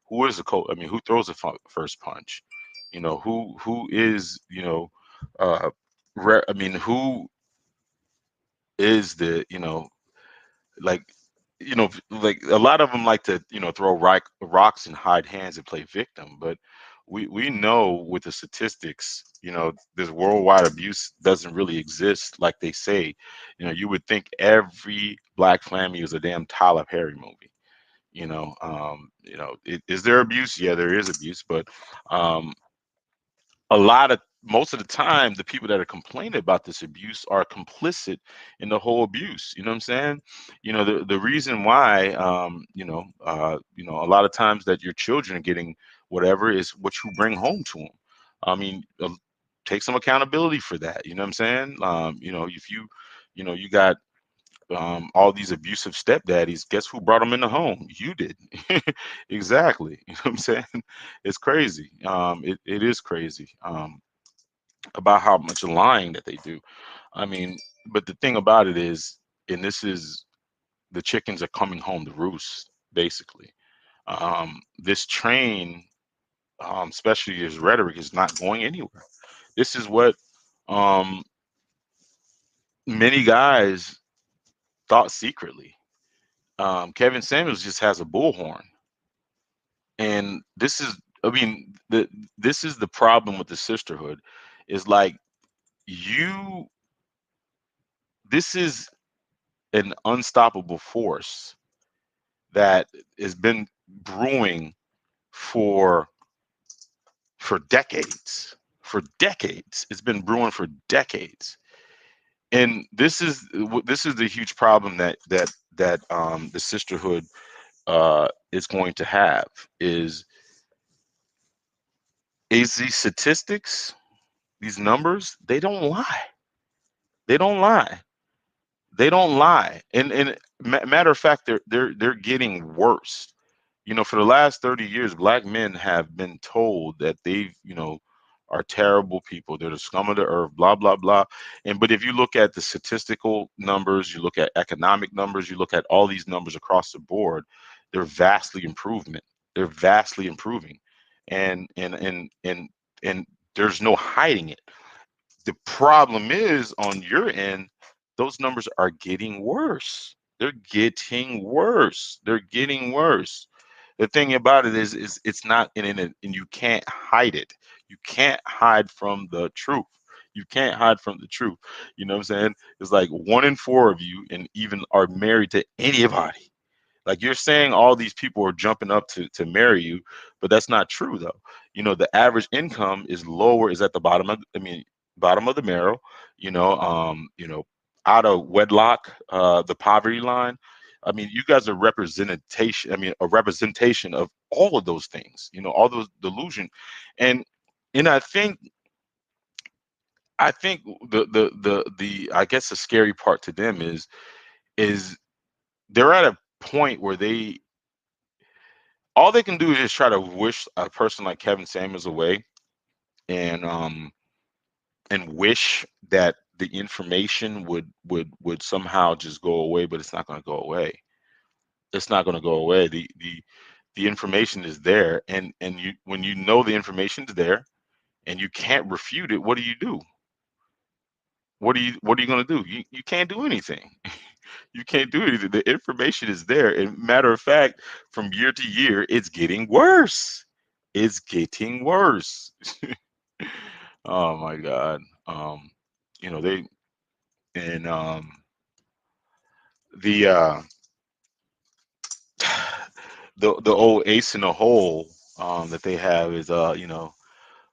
[SPEAKER 1] who is the culprit? I mean, who throws the first punch? Who is uh, I mean, who is the like like a lot of them like to throw rocks and hide hands and play victim, but we know with the statistics, this worldwide abuse doesn't really exist like they say. You would think every black family is a damn Tyler Perry movie. Is there abuse? Yeah, there is abuse, but um most of the time, the people that are complaining about this abuse are complicit in the whole abuse. You know what I'm saying? The reason why, a lot of times that your children are getting whatever is what you bring home to them. I mean, take some accountability for that. You know what I'm saying? If you got all these abusive stepdaddies, guess who brought them in the home? You did. Exactly. You know what I'm saying? It's crazy. It is crazy. About how much lying that they do. I mean, but the thing about it is, and this is, the chickens are coming home to roost, basically. This train, especially his rhetoric, is not going anywhere. This is what um, many guys thought secretly. Kevin Samuels just has a bullhorn, and I mean, this is the problem with the sisterhood, is like, you. this is an unstoppable force that has been brewing for decades. For decades, it's been brewing for decades, and this is the huge problem that the sisterhood is going to have is these statistics, these numbers, they don't lie. They don't lie. They don't lie. And matter of fact, they're getting worse. You know, for the last 30 years, black men have been told that they've, are terrible people. They're the scum of the earth, blah, blah, blah. And but if you look at the statistical numbers, you look at economic numbers, you look at all these numbers across the board, they're vastly improvement. They're vastly improving. And there's no hiding it. The problem is on your end, those numbers are getting worse. They're getting worse. They're getting worse. The thing about it is it's not in it, and you can't hide it. You can't hide from the truth. You can't hide from the truth. You know what I'm saying? It's like 1 in 4 of you, and even are married to anybody. Like you're saying all these people are jumping up to marry you, but that's not true though. You know, the average income is lower, is at the bottom of, bottom of the marrow, out of wedlock, the poverty line. I mean, you guys are representation. I mean, a representation of all of those things, all those delusion. And and I think the I guess the scary part to them is they're at a point where all they can do is just try to wish a person like Kevin Samuels away, and wish that the information would somehow just go away, but it's not going to go away. It's not going to go away. The information is there, and you when you know the information is there and you can't refute it, what do you do? What are you going to do? You can't do anything. You can't do anything. The information is there. And matter of fact, from year to year, it's getting worse. It's getting worse. Oh my God. They and the the old ace in the hole that they have is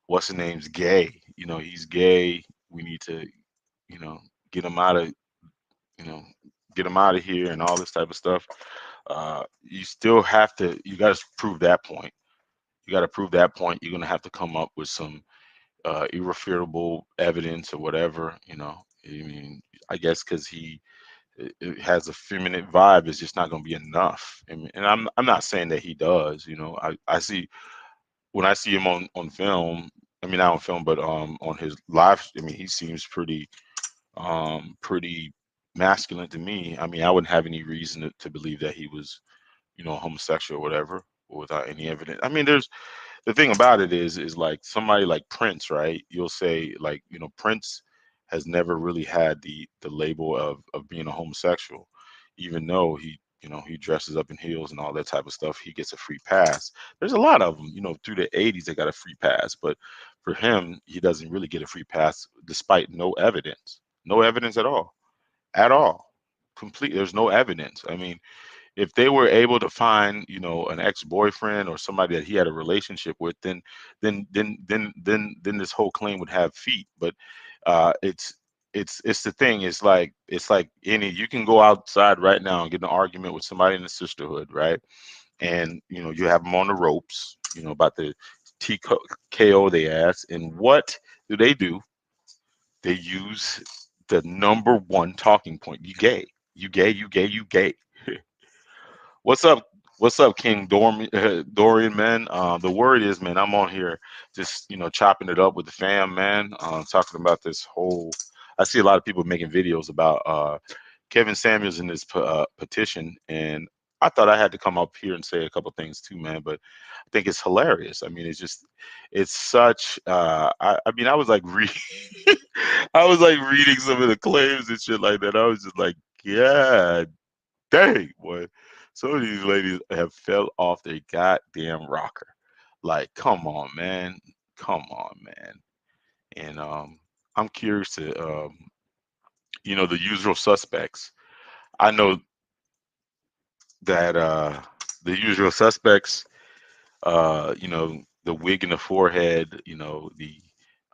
[SPEAKER 1] what's the name's gay. He's gay. We need to, you know, get him out of you know get him out of here and all this type of stuff. You still have to, you got to prove that point. You got to prove that point. You're going to have to come up with some irrefutable evidence or whatever. I mean, I guess because it has a feminine vibe, it's just not going to be enough. And I'm not saying that he does. I see when I see him on film. I mean, not on film, but on his live. I mean, he seems pretty masculine to me. I mean, I wouldn't have any reason to believe that he was, homosexual or whatever, without any evidence. I mean, the thing about it is like somebody like Prince, right? You'll say like, Prince has never really had the label of being a homosexual, even though he dresses up in heels and all that type of stuff. He gets a free pass. There's a lot of them, through the 80s they got a free pass, but for him, he doesn't really get a free pass despite no evidence. No evidence at all. At all. Complete. There's no evidence. I mean, if they were able to find, an ex-boyfriend or somebody that he had a relationship with, then this whole claim would have feet. But it's the thing. It's like any, you can go outside right now and get in an argument with somebody in the sisterhood, right? And you have them on the ropes, about the TKO they ask, and what do? They use the number one talking point: you gay, you gay, you gay, you gay. What's up? What's up, King Dorian, man? The word is, man, I'm on here just, chopping it up with the fam, man. Talking about this whole. I see a lot of people making videos about Kevin Samuels and his petition, and I thought I had to come up here and say a couple things too, man. But I think it's hilarious. I mean, it's such. I mean, I was like I was like reading some of the claims and shit like that. I was just like, yeah, dang, boy. Some of these ladies have fell off their goddamn rocker. Like, come on, man. Come on, man. And I'm curious to the usual suspects. I know that the usual suspects, the wig in the forehead, the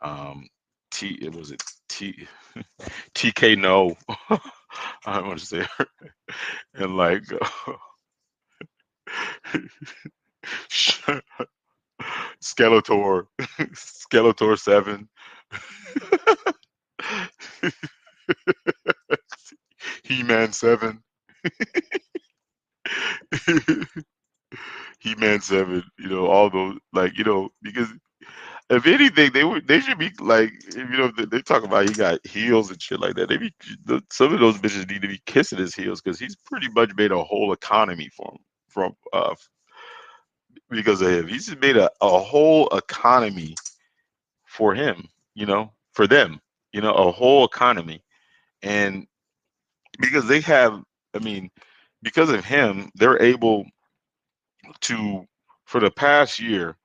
[SPEAKER 1] um T was it T TK no. I want to say and like Skeletor, Skeletor 7, He-Man 7, He-Man 7, all those, like, because if anything, they should be like, they talk about he got heels and shit like that. Some of those bitches need to be kissing his heels because he's pretty much made a whole economy from because of him. He's just made a whole economy for him, for them, a whole economy. And because they have, I mean, because of him, they're able to, for the past year,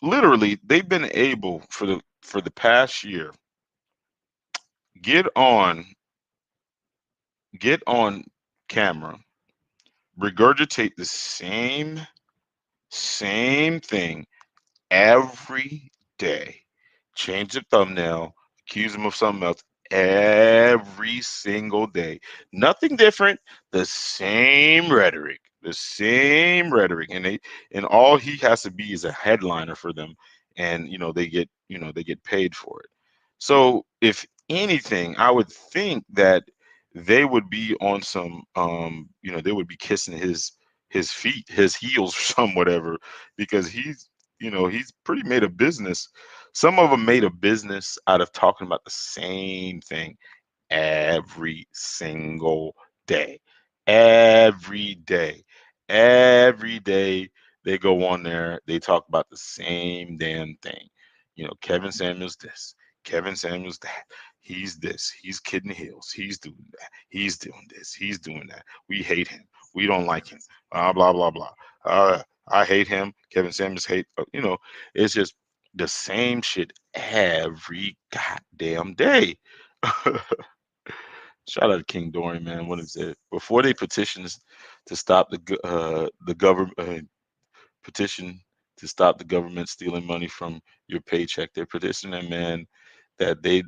[SPEAKER 1] literally, they've been able for the past year get on get on camera, regurgitate the same thing every day, change the thumbnail, accuse them of something else every single day. Nothing different, the same rhetoric. And all he has to be is a headliner for them, and they get paid for it. So if anything, I would think that they would be on some they would be kissing his feet, his heels, or some whatever, because he's pretty made a business. Some of them made a business out of talking about the same thing every single day. Every day. Every day they go on there, they talk about the same damn thing. Kevin Samuels this, Kevin Samuels that. He's this, he's kidding heels, he's doing that, he's doing this, he's doing that. We hate him. We don't like him. Blah blah blah. I hate him. Kevin Samuels hate. It's just the same shit every goddamn day. Shout out to King Dorian, man. What is it? Before they petitions to stop the government petition to stop the government stealing money from your paycheck, they're petitioning, man, that they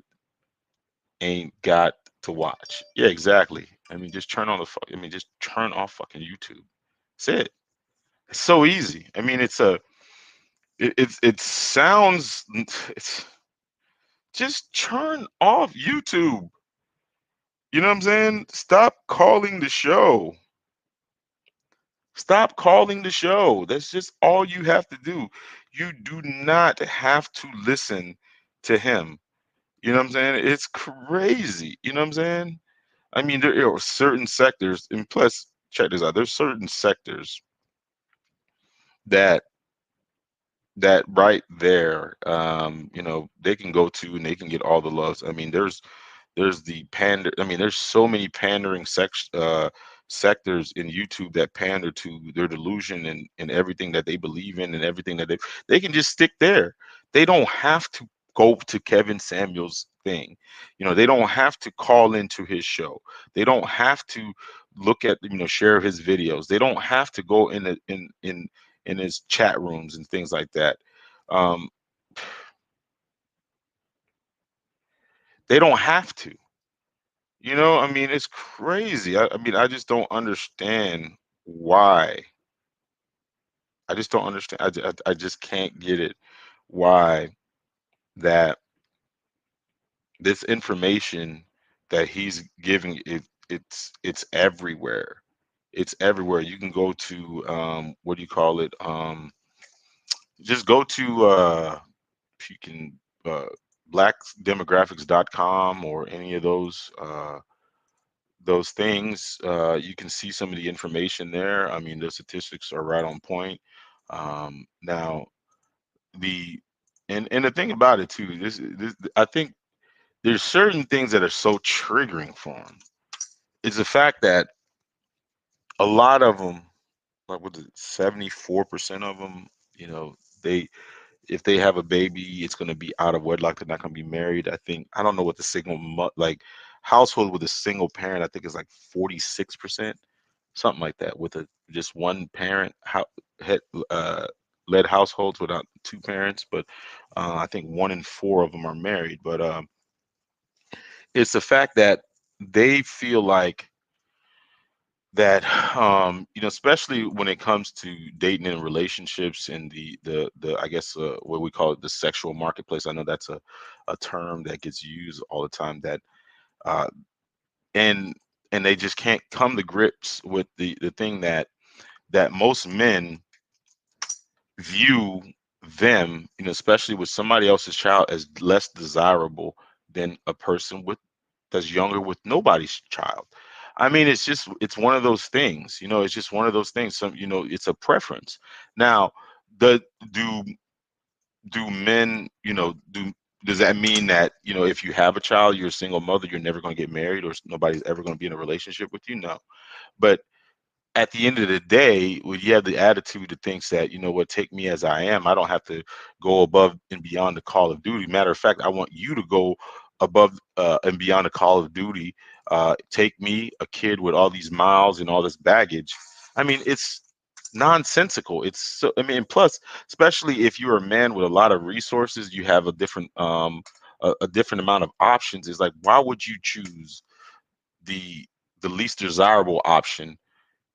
[SPEAKER 1] ain't got to watch. Yeah, exactly. I mean, just turn on the fuck. I mean, just turn off fucking YouTube. That's it. It's so easy. I mean, it sounds. It's just turn off YouTube. You know what I'm saying? Stop calling the show. Stop calling the show. That's just all you have to do. You do not have to listen to him. You know what I'm saying? It's crazy. You know what I'm saying? I mean, there are certain sectors, and plus, check this out. There's certain sectors that right there, they can go to and they can get all the loves. I mean, there's the pander. I mean, there's so many pandering sectors in YouTube that pander to their delusion and everything that they believe in and everything that they can just stick there. They don't have to go to Kevin Samuels thing. They don't have to call into his show. They don't have to look at share his videos. They don't have to go in his chat rooms and things like that. Um, they don't have to. I mean, it's crazy. I mean, I just don't understand why. I just don't understand. I just can't get it. Why that this information that he's giving it's everywhere. It's everywhere. You can go to what do you call it? Just go to if you can blackdemographics.com or any of those things. You can see some of the information there. I mean, the statistics are right on point. Now, the and the thing about it too, this I think there's certain things that are so triggering for them. Is the fact that a lot of them, like what is it, 74% of them, they if they have a baby, it's going to be out of wedlock. They're not going to be married. I don't know what the signal like household with a single parent, I think, is like 46%, something like that. With a just one parent head, uh, led households without two parents, but I think 1 in 4 of them are married. But it's the fact that they feel like that especially when it comes to dating and relationships and the I guess what we call it, the sexual marketplace. I know that's a term that gets used all the time, that uh and they just can't come to grips with the thing that most men view them, especially with somebody else's child, as less desirable than a person with that's younger with nobody's child. I mean, it's one of those things, it's just one of those things. It's a preference. Now, the do do men, does that mean that, if you have a child, you're a single mother, you're never going to get married, or nobody's ever going to be in a relationship with you? No. But at the end of the day, when you have the attitude that thinks that, what, take me as I am, I don't have to go above and beyond the call of duty. Matter of fact, I want you to go above and beyond the call of duty. Take me, a kid with all these miles and all this baggage. I mean, it's nonsensical. It's so, I mean, plus, especially if you're a man with a lot of resources, you have a different amount of options. It's like, why would you choose the the least desirable option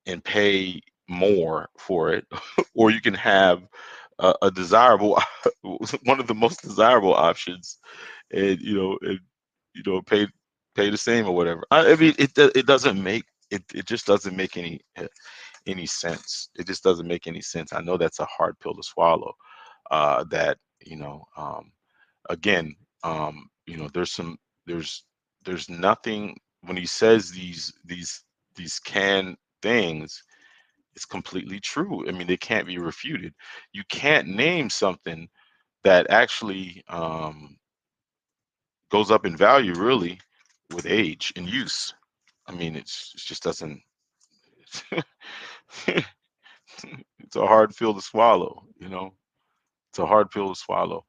[SPEAKER 1] and pay more for it, or you can have a desirable one of the most desirable options, and pay the same or whatever. I mean, it doesn't make it just doesn't make any sense. It just doesn't make any sense. I know that's a hard pill to swallow. That again, there's there's nothing when he says these canned things. It's completely true. I mean, they can't be refuted. You can't name something that actually goes up in value really with age and use. I mean, it just doesn't. It's a hard pill to swallow. It's a hard pill to swallow.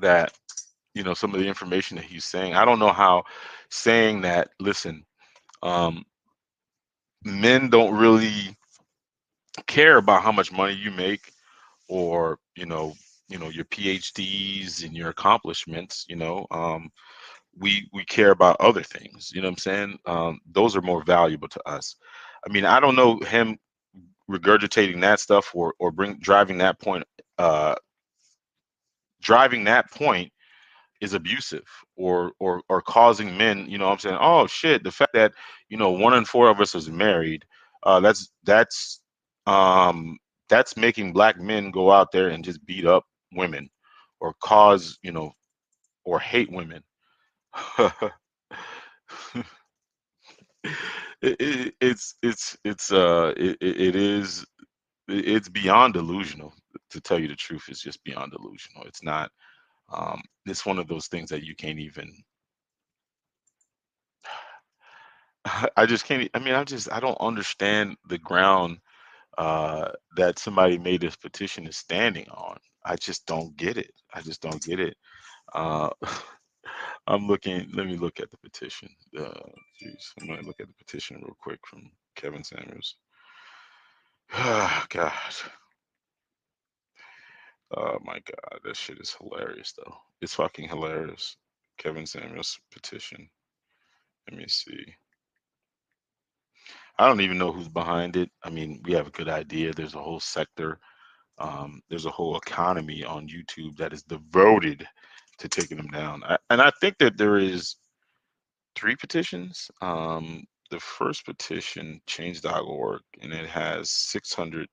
[SPEAKER 1] That some of the information that he's saying. I don't know how saying that. Listen, um, men don't really care about how much money you make, or your PhDs and your accomplishments. We care about other things. You know what I'm saying? Those are more valuable to us. I mean, I don't know him regurgitating that stuff, or uh driving that point is abusive, or causing men, I'm saying, oh shit, the fact that 1 in 4 of us is married, um that's making black men go out there and just beat up women, or cause, or hate women. It's beyond delusional. To tell you the truth, it's just beyond delusional. It's not. It's one of those things that you can't even. I just can't. I mean, I don't understand the ground that somebody made this petition is standing on. I just don't get it. I just don't get it. Uh, I'm looking. Let me look at the petition. Jeez, I'm gonna look at the petition real quick from Kevin Samuels. God. Oh my God, that shit is hilarious though. It's fucking hilarious. Kevin Samuels petition. Let me see. I don't even know who's behind it. I mean, we have a good idea. There's a whole sector. There's a whole economy on YouTube that is devoted to taking them down. And I think that there is 3 petitions. The first petition, change.org, and it has 600.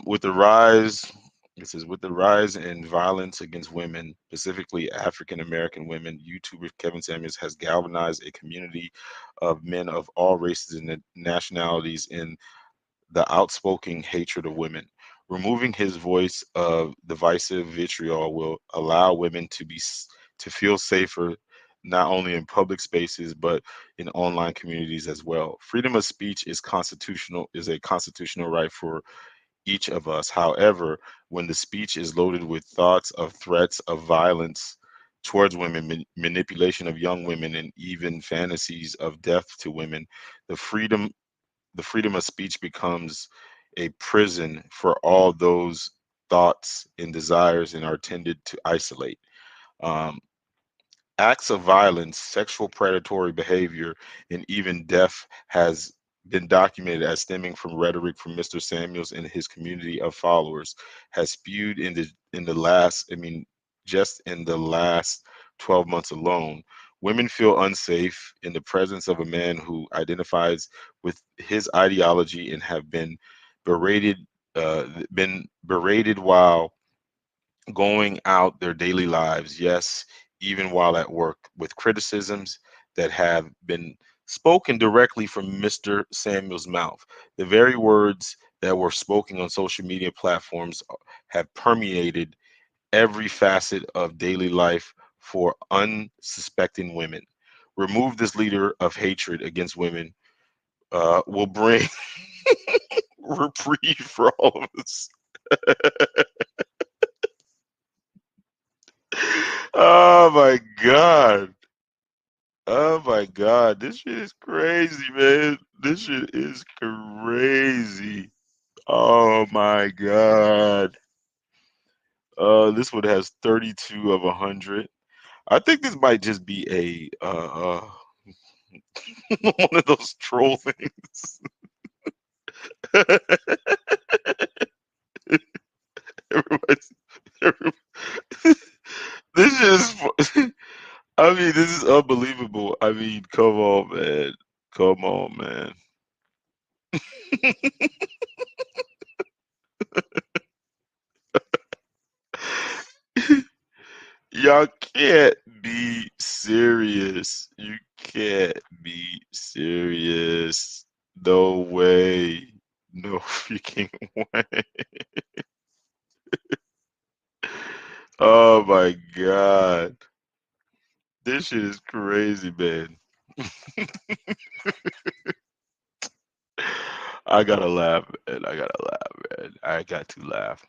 [SPEAKER 1] With the rise, it says, with the rise in violence against women, specifically African American women, YouTuber Kevin Samuels has galvanized a community of men of all races and nationalities in the outspoken hatred of women. Removing his voice of divisive vitriol will allow women to feel safer, not only in public spaces but in online communities as well. Freedom of speech is a constitutional right for each of us. However, when the speech is loaded with thoughts of threats of violence, towards women, manipulation of young women, and even fantasies of death to women, the freedom the freedom of speech becomes a prison for all those thoughts and desires and are tended to isolate. Um, Acts of violence, sexual predatory behavior, and even death has been documented as stemming from rhetoric from Mr. Samuels and his community of followers, has spewed in the last, I mean, just in the last 12 months alone. Women feel unsafe in the presence of a man who identifies with his ideology and have berated been berated while going out their daily lives, yes, even while at work, with criticisms that have been spoken directly from Mr. Samuel's mouth. The very words that were spoken on social media platforms have permeated every facet of daily life for unsuspecting women. Remove this leader of hatred against women will bring reprieve for all of us. Oh my God. Oh my God, this shit is crazy, man. This shit is crazy. Oh my God. This one has 32 of 100. I think this might just be a one of those troll things. Everybody's, every- this is, I mean, this is unbelievable. I mean, come on, man. Come on, man. Y'all can't be serious. You can't be serious. No way. No freaking way. Oh my God. This shit is crazy, man. I gotta laugh, man. I gotta laugh, man. I got to laugh.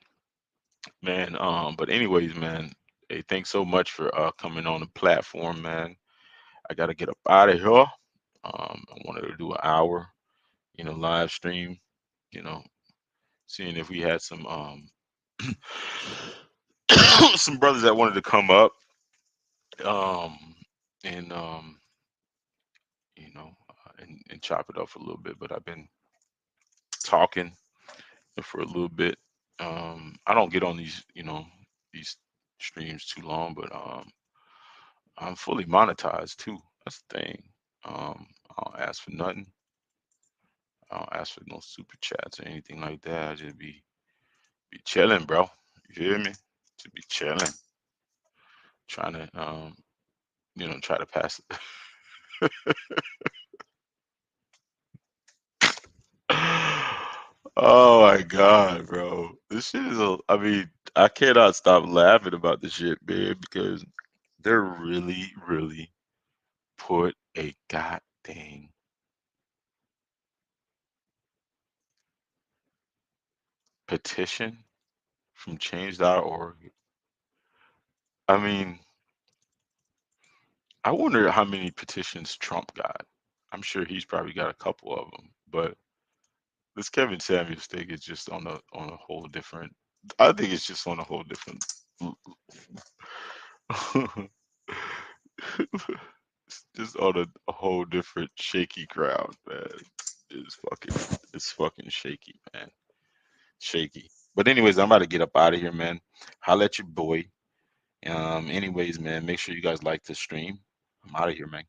[SPEAKER 1] Man, but anyways, man, hey, thanks so much for coming on the platform, man. I gotta get up out of here. I wanted to do an hour, live stream, you know, seeing if we had some some brothers that wanted to come up um and and chop it up for a little bit. But I've been talking for a little bit. I don't get on these streams too long, but I'm fully monetized too. That's the thing. I don't ask for nothing. I don't ask for no super chats or anything like that. I just be chilling, bro. You hear me? Just be chilling, trying to try to pass it. Oh my God, bro. This shit is I mean, I cannot stop laughing about this shit, man, because they're really, really put a goddamn petition from change.org. I mean, I wonder how many petitions Trump got. I'm sure he's probably got a couple of them, but this Kevin Samuels thing is just on a whole different. I think it's just on a whole different. It's just on a whole different shaky ground, man. It's fucking shaky, man. Shaky. But anyways, I'm about to get up out of here, man. Holla at your boy. Anyways, man, make sure you guys like the stream. I'm out of here, man.